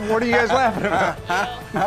What are you guys laughing about?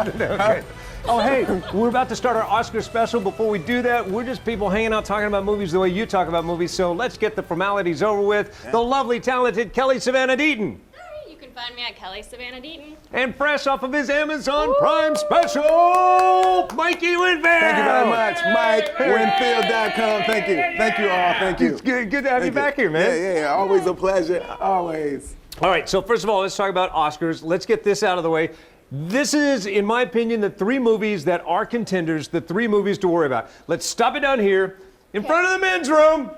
Okay. Oh, hey, we're about to start our Oscar special. Before we do that, we're just people hanging out talking about movies the way you talk about movies. So let's get the formalities over with. Yeah. The lovely, talented Kelly Savannah Deaton. Hi, you can find me at Kelly Savannah Deaton. And fresh off of his Amazon Prime special, Mikey Winfield. Thank you very much, Mike. Winfield.com. Thank you. Thank you all. Thank you. It's good to have you back here, man. Yeah. Always a pleasure. Always. All right, so first of all, let's talk about Oscars. Let's get this out of the way. This is, in my opinion, the three movies that are contenders, the three movies to worry about. Let's stop it down here in front of the men's room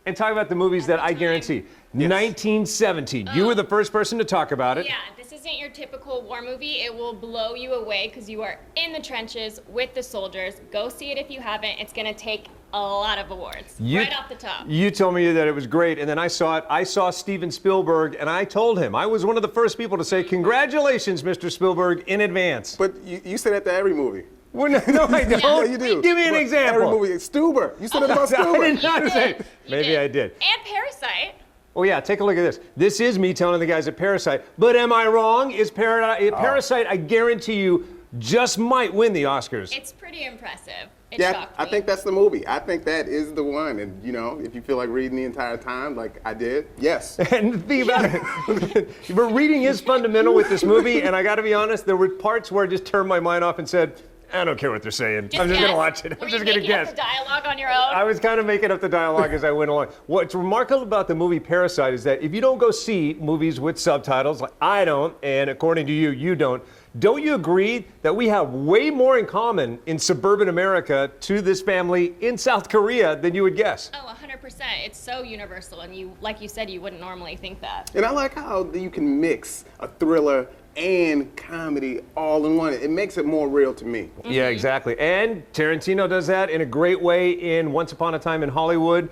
and talk about the movies that I guarantee. Yes. 1917. You were the first person to talk about it. Yeah, this isn't your typical war movie. It will blow you away because you are in the trenches with the soldiers. Go see it if you haven't. It's going to take a lot of awards right off the top. You told me that it was great, and then I saw it. I saw Steven Spielberg, and I told him. I was one of the first people to say, congratulations, Mr. Spielberg, in advance. But you say that to every movie. Well, no, I don't. Yeah, you do. Give me an example. Every movie. Stuber. You said it about Stuber. I did not say. Maybe I did. And Parasite. Oh yeah, take a look at this. This is me telling the guys at Parasite. But am I wrong? Is Parasite, I guarantee you, just might win the Oscars. It's pretty impressive. It yeah, shocked me. I think that's the movie. I think that is the one. And, you know, if you feel like reading the entire time, like I did, yes. And the thing about it, but reading is fundamental with this movie. And I got to be honest, there were parts where I just turned my mind off and said, I don't care what they're saying. I'm just going to watch it. I'm just going to guess. Up the dialogue on your own? I was kind of making up the dialogue as I went along. What's remarkable about the movie Parasite is that if you don't go see movies with subtitles, like I don't, and according to you, you don't you agree that we have way more in common in suburban America to this family in South Korea than you would guess? Oh, 100%. It's so universal, and you, like you said, you wouldn't normally think that. And I like how you can mix a thriller and comedy all in one. It makes it more real to me. Yeah, exactly. And Tarantino does that in a great way in Once Upon a Time in Hollywood.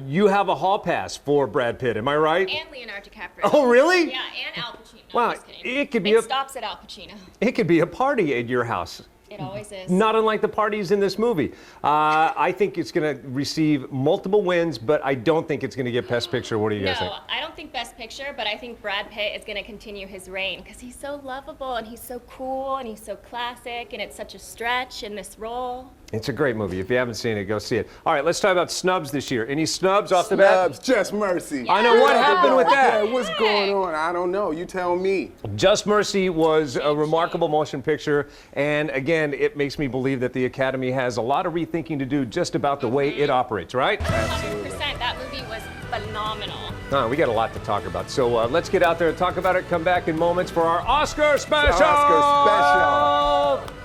You have a hall pass for Brad Pitt, am I right? And Leonardo DiCaprio. Oh, really? Yeah, and Al Pacino. Wow, it could be stops at Al Pacino. It could be a party at your house. It always is. Not unlike the parties in this movie. I think it's going to receive multiple wins, but I don't think it's going to get Best Picture. What do you guys think? No, I don't think Best Picture, but I think Brad Pitt is going to continue his reign because he's so lovable and he's so cool and he's so classic and it's such a stretch in this role. It's a great movie. If you haven't seen it, go see it. All right, let's talk about snubs this year. Any snubs off the bat? Snubs, Just Mercy. I know. What happened with that? Yeah, what's going on? I don't know. You tell me. Just Mercy was a remarkable motion picture, and again, it makes me believe that the Academy has a lot of rethinking to do just about the way it operates, right? 100%. That movie was phenomenal. We got a lot to talk about. So let's get out there and talk about it. Come back in moments for our Oscar special. Oscar special.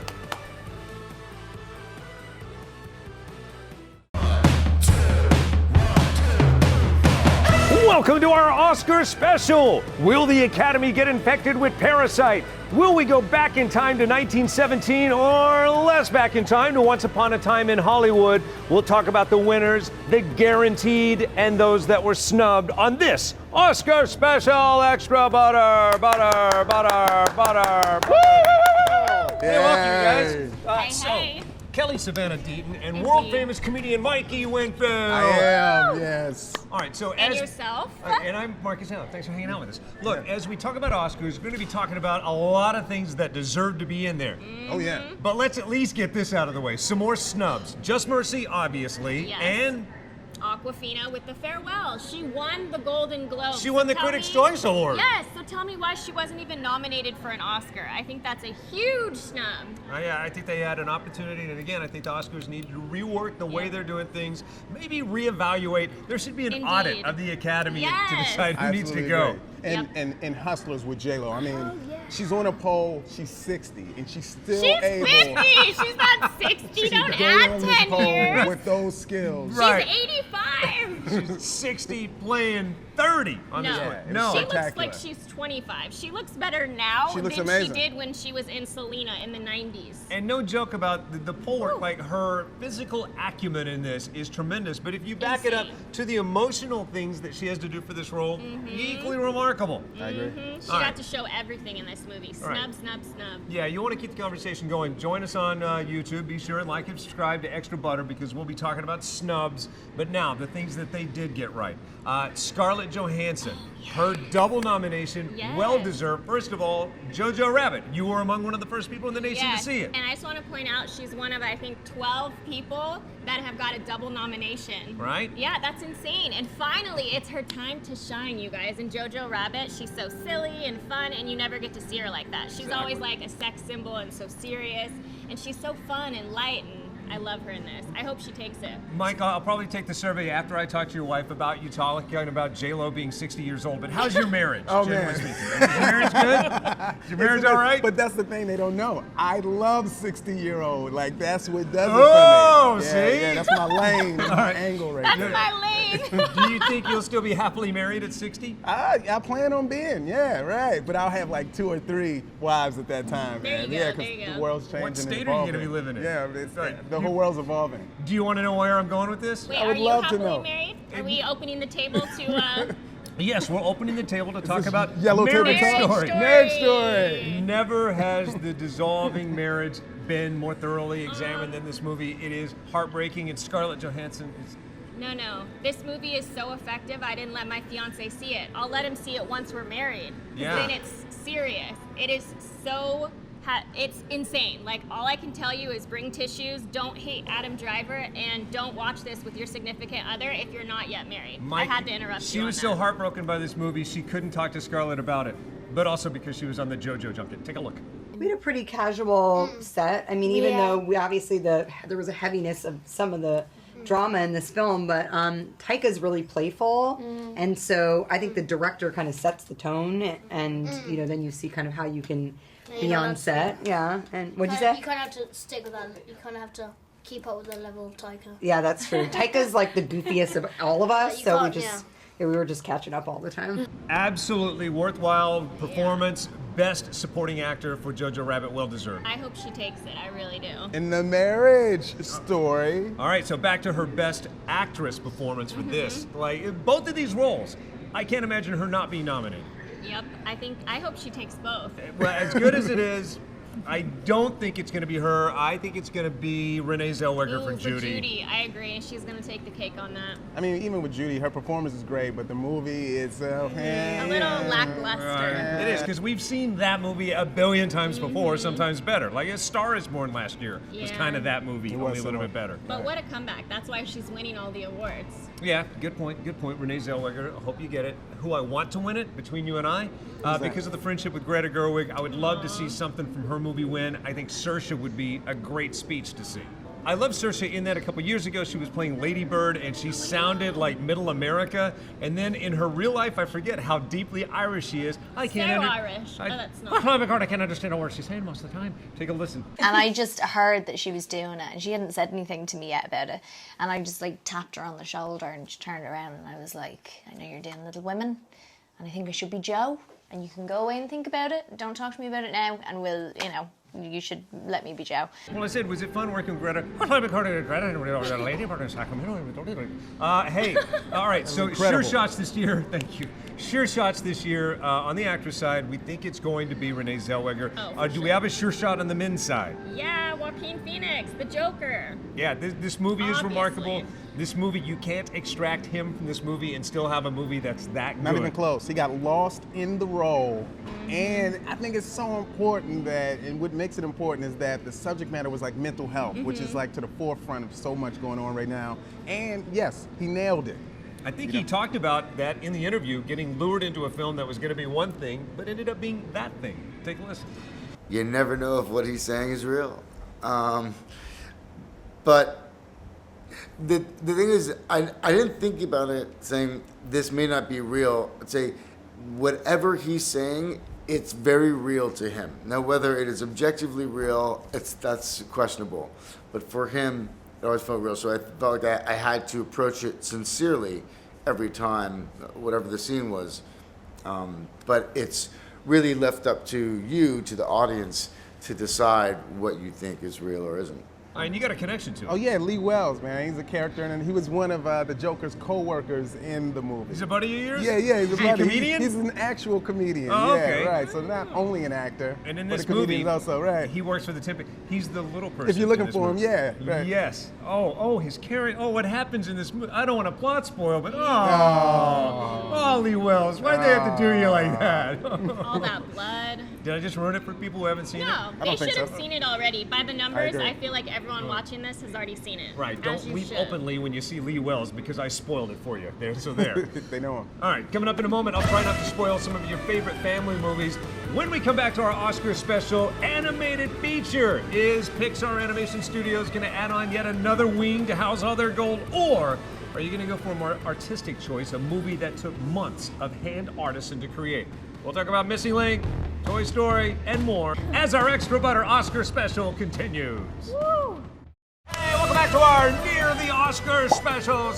Welcome to our Oscar special. Will the Academy get infected with Parasite? Will we go back in time to 1917 or less back in time to Once Upon a Time in Hollywood? We'll talk about the winners, the guaranteed, and those that were snubbed on this Oscar special. Extra butter, butter, butter, butter. Woo! Hey, welcome, you guys. Hey. Kelly Savannah Deaton and world-famous comedian Mikey Winfield. I am, yes. All right, so And yourself? And I'm Marcus Allen. Thanks for hanging out with us. Look, as we talk about Oscars, we're going to be talking about a lot of things that deserve to be in there. Oh, yeah. But let's at least get this out of the way. Some more snubs. Just Mercy, obviously, Yes. and Awkwafina with The Farewell. She won the Golden Globe. she won the Critics' Choice Award. Yes, so tell me why she wasn't even nominated for an Oscar. I think that's a huge snub. Yeah, I think they had an opportunity, and again, I think the Oscars need to rework the way they're doing things, maybe reevaluate. There should be an audit of the Academy to decide who needs to go. Agree. And Hustlers with J-Lo. I mean, she's on a poll, she's 60, and she's still able. She's 50, she's not 60, don't to go add on this 10 poll years. with those skills. Right. She's 85. She's 60 playing 30 on this one. No. She Spectacular. looks like she's 25. She looks better now She looks than amazing. she did when she was in Selena in the 90s. And no joke about the poll work, like her physical acumen in this is tremendous, but if you back it up to the emotional things that she has to do for this role, equally remarkable. I agree. She got to show everything in this movie. Snub, snub, snub. Yeah, you want to keep the conversation going. Join us on YouTube. Be sure and like and subscribe to Extra Butter because we'll be talking about snubs. But now, the things that they they did get right. Scarlett Johansson, her double nomination, Yes. well deserved. First of all, Jojo Rabbit, you were among one of the first people in the nation to see it. And I just want to point out she's one of, I think, 12 people that have got a double nomination. Right? Yeah, that's insane. And finally, it's her time to shine, you guys. And Jojo Rabbit, she's so silly and fun, and you never get to see her like that. She's always like a sex symbol and so serious, and she's so fun and light, and I love her in this. I hope she takes it. Mike, I'll probably take the survey after I talk to your wife about you talking about J-Lo being 60 years old, but how's your marriage? Oh, generally man. speaking? Is your marriage good? Is your marriage all right? But that's the thing they don't know. I love 60-year-old. Like, that's what does it Oh, for me. see? Yeah, that's my lane, my angle right That's there. my lane. Do you think you'll still be happily married at 60? I plan on being, yeah, right. But I'll have like 2 or 3 wives at that time, There man. you yeah, go, there you go. the world's changing. What state and are you evolving. gonna be living in? Yeah, it's, Right. the whole world's evolving. Do you want to know where I'm going with this? Wait, I would are you love to happily know. married? Are we opening the table to, Yes, we're opening the table to talk this about yellow marriage tabletop? story. Marriage story. Never has the dissolving marriage been more thoroughly examined than this movie. It is heartbreaking, and Scarlett Johansson is... No. This movie is so effective, I didn't let my fiance see it. I'll let him see it once we're married. 'Cause Yeah. then it's serious. It is so... it's insane. Like, all I can tell you is bring tissues, don't hate Adam Driver, and don't watch this with your significant other if you're not yet married. Mike, I had to interrupt you She on was that. so heartbroken by this movie, she couldn't talk to Scarlett about it. But also because she was on the JoJo junket. Take a look. We had a pretty casual set. I mean, even Yeah. though we obviously there was a heaviness of some of the drama in this film, but Taika's really playful, and so I think the director kind of sets the tone, and then you see kind of how you can be you on have set. Yeah, and what'd you You say? kind of have to stick with that. You kind of have to keep up with the level of Taika. Yeah, that's true. Taika's like the goofiest of all of us, You so we can't- just we were just catching up all the time. Absolutely worthwhile performance. Best supporting actor for Jojo Rabbit, well deserved. I hope she takes it. I really do. In the marriage story. All right, so back to her best actress performance for this. Like, both of these roles, I can't imagine her not being nominated. Yep. I hope she takes both. Well, as good as it is, I don't think it's going to be her. I think it's going to be Renee Zellweger Ooh, for Judy. I agree. She's going to take the cake on that. I mean, even with Judy, her performance is great, but the movie itself, A little lackluster. It is, because we've seen that movie a billion times before, sometimes better. Like A Star is Born last year was Yeah. kind of that movie, It only was a little similar. bit better. But what a comeback. That's why she's winning all the awards. Yeah, good point. Renee Zellweger, I hope you get it. Who I want to win it, between you and I, because of the friendship with Greta Gerwig, I would love to see something from her movie win. I think Saoirse would be a great speech to see. I love Saoirse in that a couple years ago. She was playing Lady Bird, and she sounded like Middle America. And then in her real life, I forget how deeply Irish she is. I can't So Irish. Oh, that's not- Oh my God, I can't understand a word she's saying most of the time. Take a listen. And I just heard that she was doing it, and she hadn't said anything to me yet about it. And I just like tapped her on the shoulder, and she turned around, and I was like, I know you're doing Little Women, and I think I should be Joe, and you can go away and think about it. Don't talk to me about it now, and we'll, you should let me be Joe. Well, I said, was it fun working with Greta? Hey, all right, so incredible. sure shots this year. Thank you. Sure shots this year on the actress side. We think it's going to be Renee Zellweger. Oh, Do we have a sure shot on the men's side? Yeah, Joaquin Phoenix, the Joker. Yeah, this movie is Obviously. remarkable. This movie, you can't extract him from this movie and still have a movie that's that Not good. even close. He got lost in the role. And I think it's so important that, and what makes it important is that the subject matter was like mental health, which is like to the forefront of so much going on right now. And yes, he nailed it. I think he talked about that in the interview, getting lured into a film that was going to be one thing, but ended up being that thing. Take a listen. You never know if what he's saying is real. But the thing is, I didn't think about it saying this may not be real. I'd say whatever he's saying, it's very real to him. Now, whether it is objectively real, that's questionable. But for him, it always felt real. So I felt like I had to approach it sincerely every time, whatever the scene was. But it's really left up to you, to the audience, to decide what you think is real or isn't. And you got a connection to him. Oh yeah, Lee Wells, man. He's a character, and he was one of the Joker's co-workers in the movie. He's a buddy of yours? Yeah, he's a Is he buddy. a comedian? He's an actual comedian. Oh, yeah, okay. right. So not only an actor, And in but this a comedian movie, also, right. he works for the Tempe. He's the little person. If you're looking in this for him, movie. yeah, right. Yes. Oh, his character. Oh, what happens in this movie? I don't want to plot spoil, but Lee Wells, why'd they have to do you like that? All that blood. Did I just ruin it for people who haven't seen it? No, they don't should think have so. seen it already. By the numbers, agree. I feel like everyone watching this has already seen it. Right. As Don't you weep should. openly when you see Lee Wells because I spoiled it for you. There. They know him. All right, coming up in a moment, I'll try not to spoil some of your favorite family movies. When we come back to our Oscar special animated feature, is Pixar Animation Studios going to add on yet another wing to house all their gold, or are you going to go for a more artistic choice, a movie that took months of hand artisan to create? We'll talk about Missy Link, Toy Story, and more as our Extra Butter Oscar special continues. Woo! Hey, welcome back to our Near the Oscar special.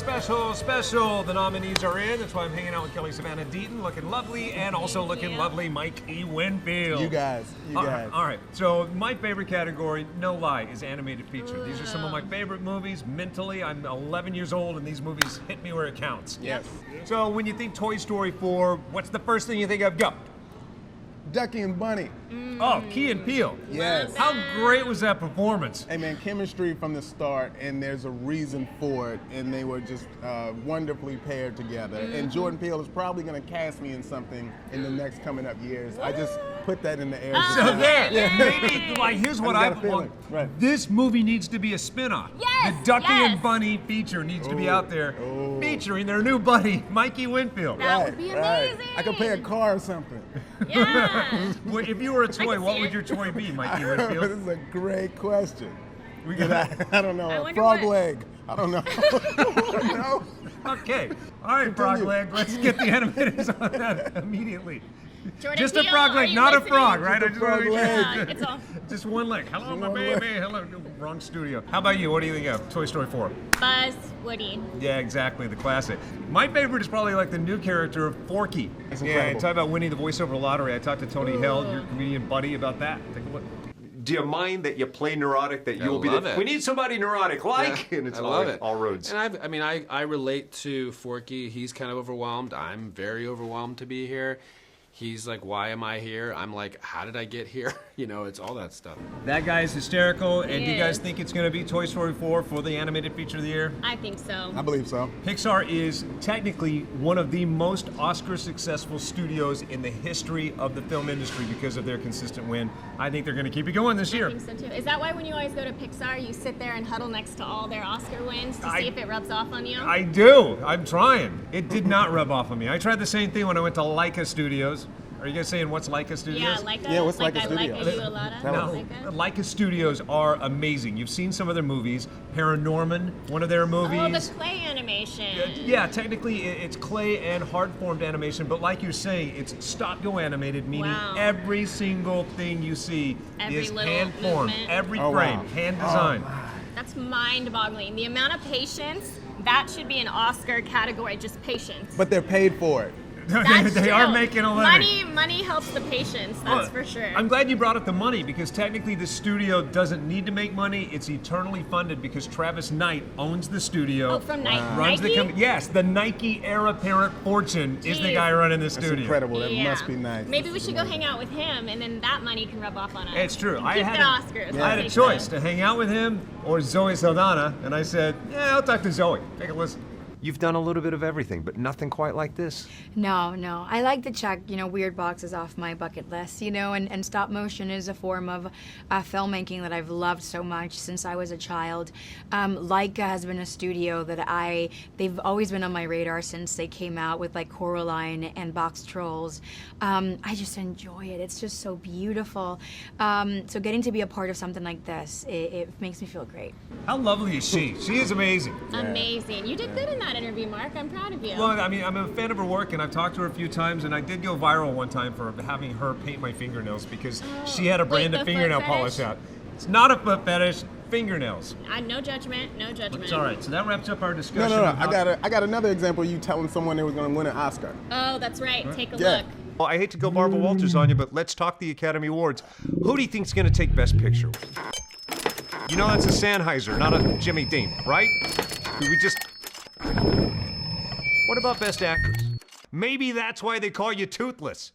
The nominees are in. That's why I'm hanging out with Kelly Savannah Deaton, looking lovely, and also looking lovely Mike E. Winfield. You guys. All right. So my favorite category, no lie, is animated feature. These are some of my favorite movies. Mentally, I'm 11 years old, and these movies hit me where it counts. Yes. So when you think Toy Story 4, what's the first thing you think of? Go. Ducky and Bunny. Oh, Key and Peele. Yes. How great was that performance? Hey man, chemistry from the start, and there's a reason for it, and they were just wonderfully paired together. And Jordan Peele is probably going to cast me in something in the next coming up years. I just put that in the air. So there, maybe, like, here's what I I just got a feeling. Right. This movie needs to be a spin-off. Yes, The Ducky and yes. Bunny feature needs to be out there, featuring their new buddy, Mikey Winfield. That would be amazing. I could pay a car or something. Yeah. Well, if you were a toy, can what see would it. your toy be, Mikey This Winfield? is a great question. We But got I don't know. I A wonder frog what- leg. I don't know. No. Okay. All right, frog leg. Let's get the animators on that immediately. Jordan Just a Peele, frog are leg, you not a listening? frog, right? Just a frog leg. Yeah, it's all Just one leg. Hello, my one baby. leg. Hello. Wrong studio. How about you? What do you think of Toy Story 4? Buzz, Woody. Yeah, exactly, the classic. My favorite is probably like the new character of Forky. That's Yeah, incredible. talk about winning the voiceover lottery. I talked to Tony Held, your comedian buddy, about that. Take a look. Do you mind that you play neurotic, that you'll be love the... it. We need somebody neurotic, like, Yeah, and it's I all, love it. all roads. And I relate to Forky. He's kind of overwhelmed. I'm very overwhelmed to be here. He's like, why am I here? I'm like, how did I get here? You know, it's all that stuff. That guy's hysterical, and do you guys is. think it's going to be Toy Story 4 for the animated feature of the year? I think so. I believe so. Pixar is technically one of the most Oscar successful studios in the history of the film industry because of their consistent win. I think they're going to keep it going this year. I think so too. Is that why when you always go to Pixar, you sit there and huddle next to all their Oscar wins to see if it rubs off on you? I do. I'm trying. It did not rub off on me. I tried the same thing when I went to Leica Studios. Are you guys saying what's Leica Studios? Yeah, like a, Yeah, what's like Leica I like Studios? a you a lot of. Tell us. No, Leica Studios are amazing. You've seen some of their movies. Paranorman, one of their movies. Oh, the clay animation. Yeah, technically it's clay and hard-formed animation, but like you're saying, it's stop-go animated, meaning Wow. every single thing you see Every is little hand-formed. movement. Every Oh, frame, wow. hand-designed. That's mind-boggling. The amount of patience, that should be an Oscar category, just patience. But they're paid for it. That's they are true. making a living. Money helps the patience, that's for sure. I'm glad you brought up the money because technically the studio doesn't need to make money. It's eternally funded because Travis Knight owns the studio. Oh, from Nike? Runs Nike? yes, the Nike heir apparent fortune is the Jeez. guy running the That's studio. incredible. That Yeah. must be nice. Maybe we should go hang out with him, and then that money can rub off on us. It's true. And I keep had the Oscars. I had a Take choice them. to hang out with him or Zoe Saldana, and I said, yeah, I'll talk to Zoe. Take a listen. You've done a little bit of everything, but nothing quite like this. No. I like to check, weird boxes off my bucket list, and stop motion is a form of filmmaking that I've loved so much since I was a child. Leica has been a studio that they've always been on my radar since they came out with like Coraline and Box Trolls. I just enjoy it. It's just so beautiful. So getting to be a part of something like this, it makes me feel great. How lovely is she? She is amazing. Amazing. You did good in that interview, Mark. I'm proud of you. Well, I mean, I'm a fan of her work, and I've talked to her a few times, and I did go viral one time for having her paint my fingernails because she had a brand Wait, of the foot fingernail fetish? polish out. It's not a foot fetish, fingernails. No judgment, no judgment. It's all right. So that wraps up our No, discussion. no, no. about- I got another example of you telling someone they was going to win an Oscar. Oh, that's right. Take a Yeah. look. Well, I hate to go Barbara Walters on you, but let's talk the Academy Awards. Who do you think's going to take Best Picture? You know that's a Sennheiser, not a Jimmy Dean, right? Could we just... What about Best Actress? Maybe that's why they call you Toothless.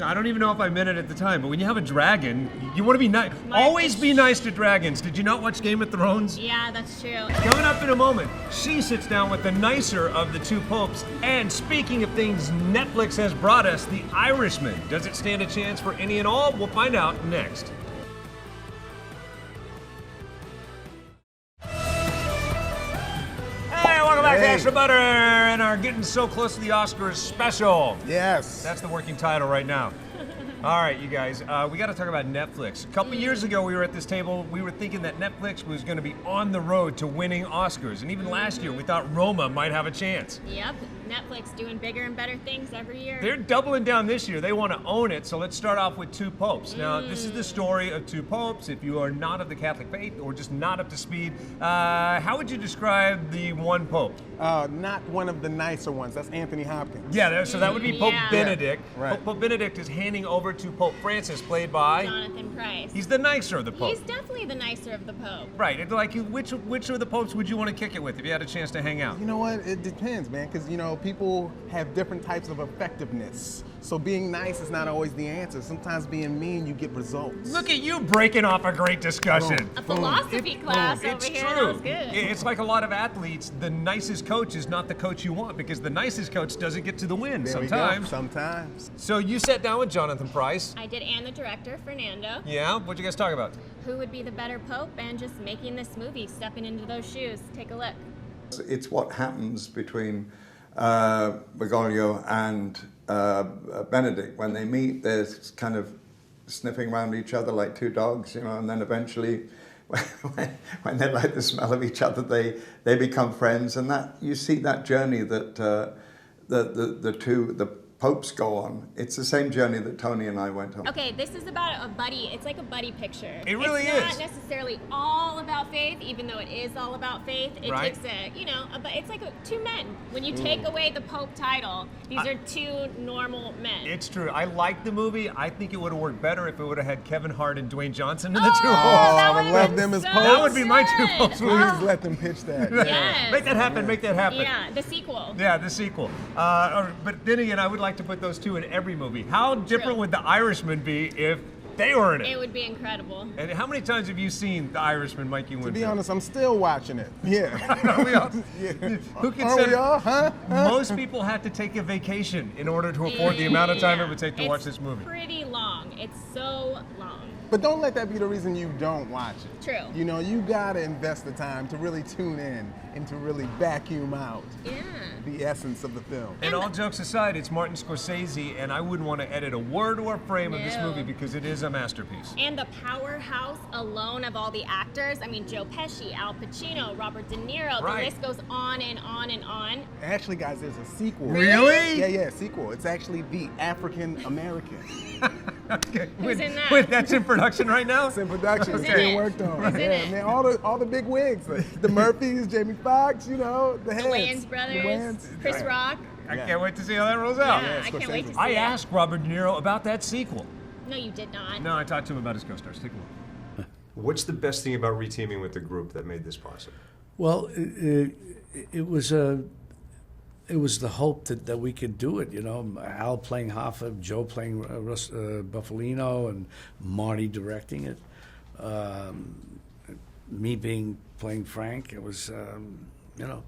I don't even know if I meant it at the time, but when you have a dragon, you want to be nice. Always be nice to dragons. Did you not watch Game of Thrones? Yeah, that's true. Coming up in a moment, she sits down with the nicer of the two popes. And speaking of things Netflix has brought us, The Irishman. Does it stand a chance for any and all? We'll find out next. Hey, welcome back to Extra Butter and our Getting So Close to the Oscars special. Yes. That's the working title right now. All right, you guys, we got to talk about Netflix. A couple years ago, we were at this table. We were thinking that Netflix was going to be on the road to winning Oscars. And even last year, we thought Roma might have a chance. Yep, Netflix doing bigger and better things every year. They're doubling down this year. They want to own it. So let's start off with Two Popes. Now, this is the story of two popes. If you are not of the Catholic faith or just not up to speed, how would you describe the one pope? Not one of the nicer ones. That's Anthony Hopkins. Yeah, so that would be Pope Benedict. Yeah, right. Pope Benedict is handing over to Pope Francis, played by Jonathan Pryce. He's the nicer of the popes. He's definitely the nicer of the pope. Right. And like, which of the popes would you want to kick it with if you had a chance to hang out? You know what? It depends, man, because, you know, people have different types of effectiveness. So being nice is not always the answer. Sometimes being mean, you get results. Look at you breaking off a great discussion. A philosophy class over It's here. true. That was good. It's like a lot of athletes, the nicest coach is not the coach you want because the nicest coach doesn't get to the win There we sometimes. go. Sometimes. So you sat down with Jonathan Pryce. I did, and the director, Fernando. Yeah? What'd you guys talk about? Who would be the better pope and just making this movie, stepping into those shoes. Take a look. It's what happens between Bergoglio and Benedict. When they meet, they're kind of sniffing around each other like two dogs, you know, and then eventually when they like the smell of each other, they become friends, and that you see that journey that the popes go on. It's the same journey that Tony and I went on. Okay, this is about a buddy. It's like a buddy picture. It really is. It's is. not necessarily all about faith, even though it is all about faith. It Right. takes it's like two men. When you take away the pope title, these are two normal men. It's true. I like the movie. I think it would have worked better if it would have had Kevin Hart and Dwayne Johnson in the two Oh, roles. that I would've love been them as so popes. That would be my two good. popes. Please let them pitch that. Yes. Make that happen. Make that happen. Yeah, the sequel. Yeah, the sequel. But then again, I would like to put those two in every movie. How different True. would The Irishman be if they were in it? It would be incredible. And how many times have you seen The Irishman, Mikey Winfield? To be honest, I'm still watching it. Yeah. Are we all? Yeah. Who can Are say? we all? Huh? Most people have to take a vacation in order to afford the amount of time it would take to watch this movie. It's pretty long. It's so long. But don't let that be the reason you don't watch it. True. You know, you gotta invest the time to really tune in and to really vacuum out Yeah. the essence of the film. And all jokes aside, it's Martin Scorsese, and I wouldn't want to edit a word or a frame of this No. movie because it is a masterpiece. And the powerhouse alone of all the actors. I mean, Joe Pesci, Al Pacino, Robert De Niro. Right. The list goes on and on and on. Actually, guys, there's a sequel. Really? Yeah, sequel. It's actually The African American. Okay. Who's in that? Wait, that's in production right now? It's in production. It's in being it? worked on. Who's in Yeah, it? man, all the big wigs, the Murphys, Jamie Foxx, you know, the heads. Wayans brothers, The Wayans. Chris Rock. I Yeah. can't wait to see how that rolls out. Yeah, I can't wait to see I it. asked Robert De Niro about that sequel. No, you did not. No, I talked to him about his co-stars. Take a look. What's the best thing about reteaming with the group that made this possible? Well, it was the hope that we could do it. You know, Al playing Hoffa, Joe playing Buffalino, and Marty directing it. Me playing Frank. It was, you know,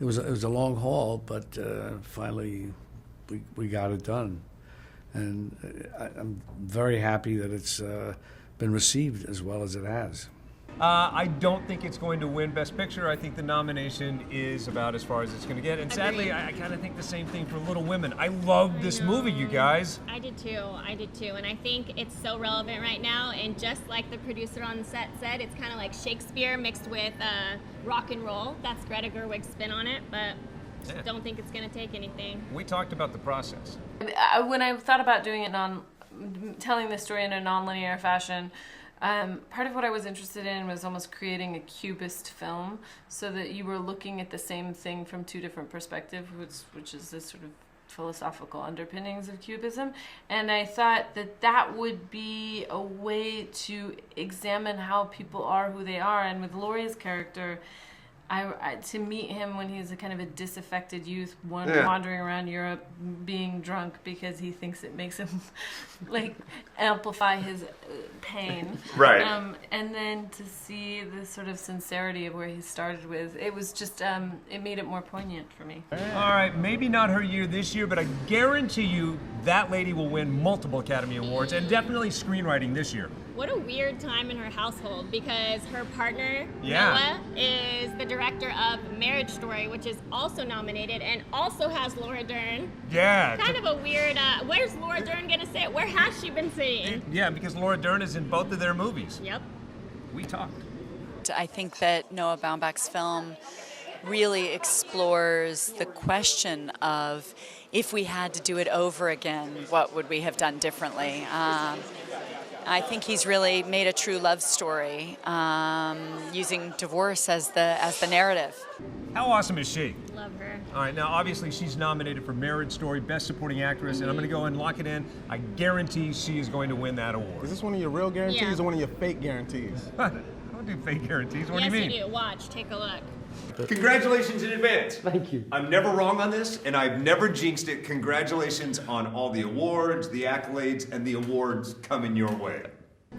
It was a long haul, but finally we got it done, and I'm very happy that it's been received as well as it has. I don't think it's going to win Best Picture. I think the nomination is about as far as it's going to get. And sadly, I kind of think the same thing for Little Women. I love this movie, you guys. I did too. And I think it's so relevant right now. And just like the producer on the set said, it's kind of like Shakespeare mixed with rock and roll. That's Greta Gerwig's spin on it, but Yeah. don't think it's going to take anything. We talked about the process. When I thought about doing it telling the story in a non-linear fashion, part of what I was interested in was almost creating a cubist film, so that you were looking at the same thing from two different perspectives, which is this sort of philosophical underpinnings of Cubism, and I thought that that would be a way to examine how people are who they are. And with Laurie's character, to meet him when he's a kind of a disaffected youth wandering around Europe being drunk because he thinks it makes him like amplify his pain. Right. And then to see the sort of sincerity of where he started with, it was just, it made it more poignant for me. All right, maybe not her year this year, but I guarantee you that lady will win multiple Academy Awards and definitely screenwriting this year. What a weird time in her household, because her partner, Yeah. Noah, is the director of Marriage Story, which is also nominated and also has Laura Dern. Yeah. Kind of a weird, where's Laura Dern gonna sit? Where has she been sitting? Yeah, because Laura Dern is in both of their movies. Yep. We talked. I think that Noah Baumbach's film really explores the question of, if we had to do it over again, what would we have done differently? I think he's really made a true love story, using divorce as the narrative. How awesome is she? Love her. All right, now obviously she's nominated for Marriage Story, Best Supporting Actress, and I'm going to go and lock it in. I guarantee she is going to win that award. Is this one of your real guarantees Yeah. or one of your fake guarantees? I don't do fake guarantees. What Yes, do you mean? you do. Watch. Take a look. Congratulations in advance. Thank you. I'm never wrong on this, and I've never jinxed it. Congratulations on all the awards, the accolades, and the awards coming your way.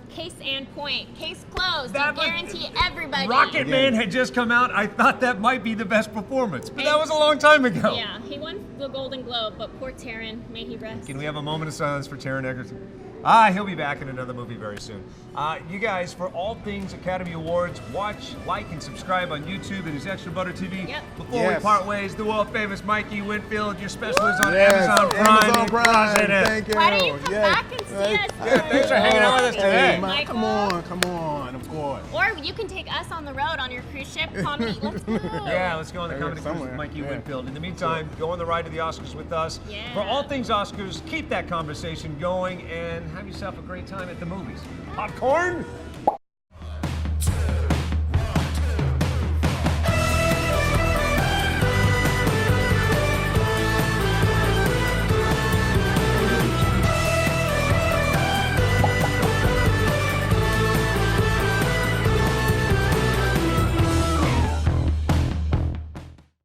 Case and point. Case closed. That You guarantee everybody. Rocket Man had just come out. I thought that might be the best performance, but that was a long time ago. Yeah, he won the Golden Globe, but poor Taron, may he rest. Can we have a moment of silence for Taron Egerton? He'll be back in another movie very soon. You guys, for all things Academy Awards, watch, like, and subscribe on YouTube. It is Extra Butter TV. Yep. Before we part ways, the world famous Mikey Winfield, your special is on Yes, Amazon Prime. Amazon He Prime, crushed it. thank you. Why don't you come Yes. back and see us? Yeah, thanks for hanging out with us today. Hey, Mike, come on, of course. Or you can take us on the road on your cruise ship. Comedy, let's go. Yeah, let's go on the Right comedy here cruise with somewhere. Mikey Yeah. Winfield. In the meantime, go on the ride to the Oscars with us. Yeah. For all things Oscars, keep that conversation going and have yourself a great time at the movies. Popcorn?